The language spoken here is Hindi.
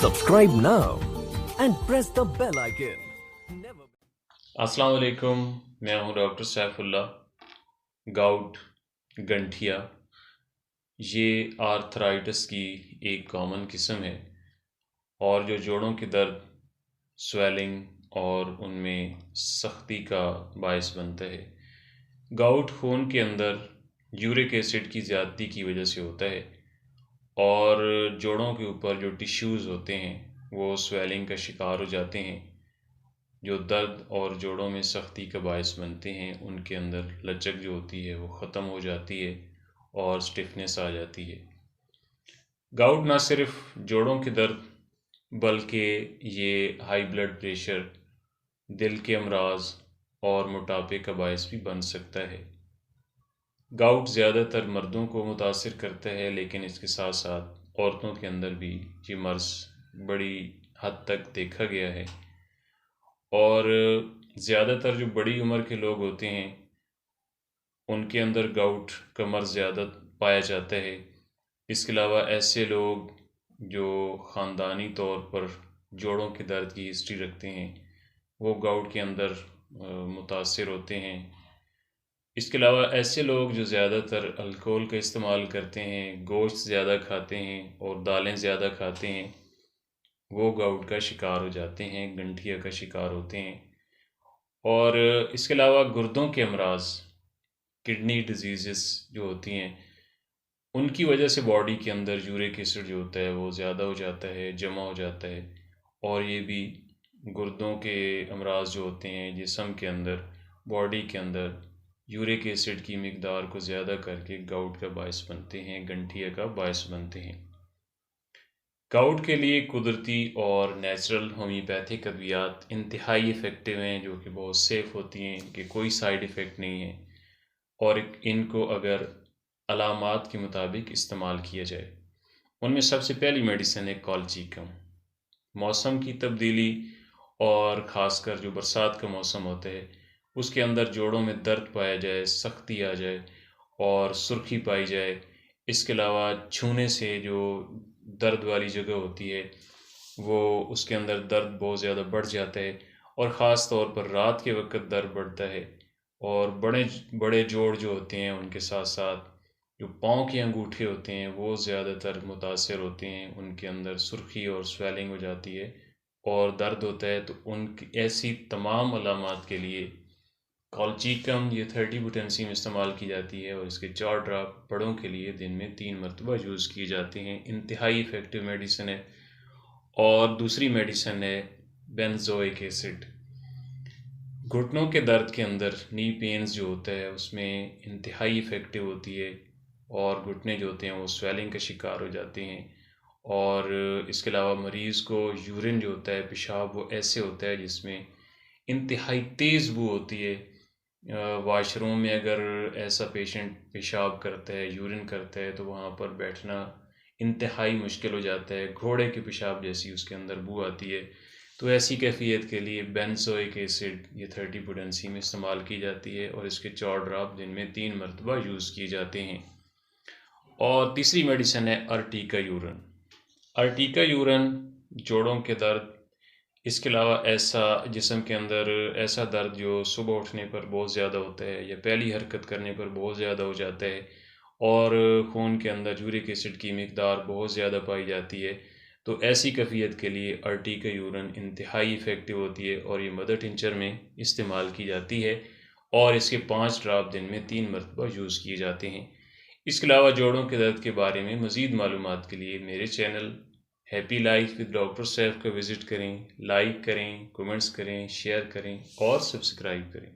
Subscribe now and press the bell icon. Never. अस्सलाम वालेकुम। मैं हूं डॉक्टर सैफुल्ला। गाउट, गंठिया, ये आर्थराइटिस की एक कॉमन किस्म है और जो जोड़ों के दर्द, स्वेलिंग और उनमें सख्ती का बायस बनता है। गाउट खून के अंदर यूरिक एसिड की ज़्यादती की वजह से होता है और जोड़ों के ऊपर जो टिश्यूज़ होते हैं वो स्वेलिंग का शिकार हो जाते हैं, जो दर्द और जोड़ों में सख्ती का बायस बनते हैं। उनके अंदर लचक जो होती है वो ख़त्म हो जाती है और स्टिफनेस आ जाती है। गाउट ना सिर्फ जोड़ों के दर्द बल्कि ये हाई ब्लड प्रेशर, दिल के अमराज और मोटापे का बायस भी बन सकता है। गाउट ज़्यादातर मर्दों को मुतासिर करता है, लेकिन इसके साथ साथ औरतों के अंदर भी ये मर्ज़ बड़ी हद तक देखा गया है और ज़्यादातर जो बड़ी उम्र के लोग होते हैं उनके अंदर गाउट का मर्ज़ ज़्यादा पाया जाता है। इसके अलावा ऐसे लोग जो ख़ानदानी तौर पर जोड़ों के दर्द की हिस्ट्री रखते हैं वो गाउट के अंदर मुतासिर होते हैं। इसके अलावा ऐसे लोग जो ज़्यादातर अल्कोहल का इस्तेमाल करते हैं, गोश्त ज़्यादा खाते हैं और दालें ज़्यादा खाते हैं, वो गाउट का शिकार हो जाते हैं, गंठिया का शिकार होते हैं। और इसके अलावा गुर्दों के अमराज, किडनी डिजीज़ जो होती हैं, उनकी वजह से बॉडी के अंदर यूरिक एसिड जो होता है वो ज़्यादा हो जाता है, जमा हो जाता है और ये भी गुर्दों के अमराज जो होते हैं जिस्म के अंदर, बॉडी के अंदर यूरिक एसिड की मिकदार को ज़्यादा करके गाउट का बायस बनते हैं, गंठिया का बायस बनते हैं। गाउट के लिए कुदरती और नेचुरल होम्योपैथिक अद्वियात इंतहाई इफ़ेक्टिव हैं, जो कि बहुत सेफ़ होती हैं, इनके कोई साइड इफ़ेक्ट नहीं है और इनको अगर अलामात के मुताबिक इस्तेमाल किया जाए। उनमें सबसे पहली मेडिसिन है कॉलचीकम। मौसम की तब्दीली और ख़ासकर जो बरसात का मौसम होता है उसके अंदर जोड़ों में दर्द पाया जाए, सख्ती आ जाए और सुर्खी पाई जाए, इसके अलावा छूने से जो दर्द वाली जगह होती है वो उसके अंदर दर्द बहुत ज़्यादा बढ़ जाता है और ख़ास तौर पर रात के वक्त दर्द बढ़ता है और बड़े बड़े जोड़ जो होते हैं उनके साथ साथ जो पाँव के अंगूठे होते हैं वो ज़्यादातर मुतासर होते हैं, उनके अंदर सुर्खी और स्वेलिंग हो जाती है और दर्द होता है। तो उनकी ऐसी तमाम अलामात के लिए कॉलचीकम ये 30 पोटेंसी में इस्तेमाल की जाती है और इसके 4 ड्राप बड़ों के लिए दिन में 3 मरतबा यूज़ किए जाते हैं। इंतहाई इफ़ेक्टिव मेडिसिन है। और दूसरी मेडिसिन है बेंजोइक एसिड। घुटनों के दर्द के अंदर नी पेन्स जो होता है उसमें इंतहाई इफ़ेक्टिव होती है और घुटने जो होते हैं वो स्वेलिंग का शिकार हो जाते हैं और इसके अलावा मरीज़ को यूरिन जो होता है, पेशाब, वो ऐसे होता है जिसमें इंतहाई तेज़ बू होती है। वॉशरूम में अगर ऐसा पेशेंट पेशाब करता है, यूरिन करता है तो वहाँ पर बैठना इंतहाई मुश्किल हो जाता है, घोड़े के पेशाब जैसी उसके अंदर बू आती है। तो ऐसी कैफियत के लिए बेंजोइक एसिड ये 30 पोटेंसी में इस्तेमाल की जाती है और इसके 4 ड्राप दिन में 3 मरतबा यूज़ किए जाते हैं। और तीसरी मेडिसिन है अर्टिका यूरन। अर्टिका यूरन जोड़ों के दर्द, इसके अलावा ऐसा जिस्म के अंदर ऐसा दर्द जो सुबह उठने पर बहुत ज़्यादा होता है या पहली हरकत करने पर बहुत ज़्यादा हो जाता है और खून के अंदर यूरिक एसिड की मिकदार बहुत ज़्यादा पाई जाती है, तो ऐसी कैफियत के लिए अर्टिका यूरन इंतहाई इफ़ेक्टिव होती है और ये मदर टिंचर में इस्तेमाल की जाती है और इसके 5 ड्राप दिन में 3 मरतबा यूज़ किए जाते हैं। इसके अलावा जोड़ों के दर्द के बारे में मज़ीद मालूमात के लिए मेरे channel happy life with doctor Saif का विज़िट करें, लाइक करें, कमेंट्स करें, शेयर करें और सब्सक्राइब करें।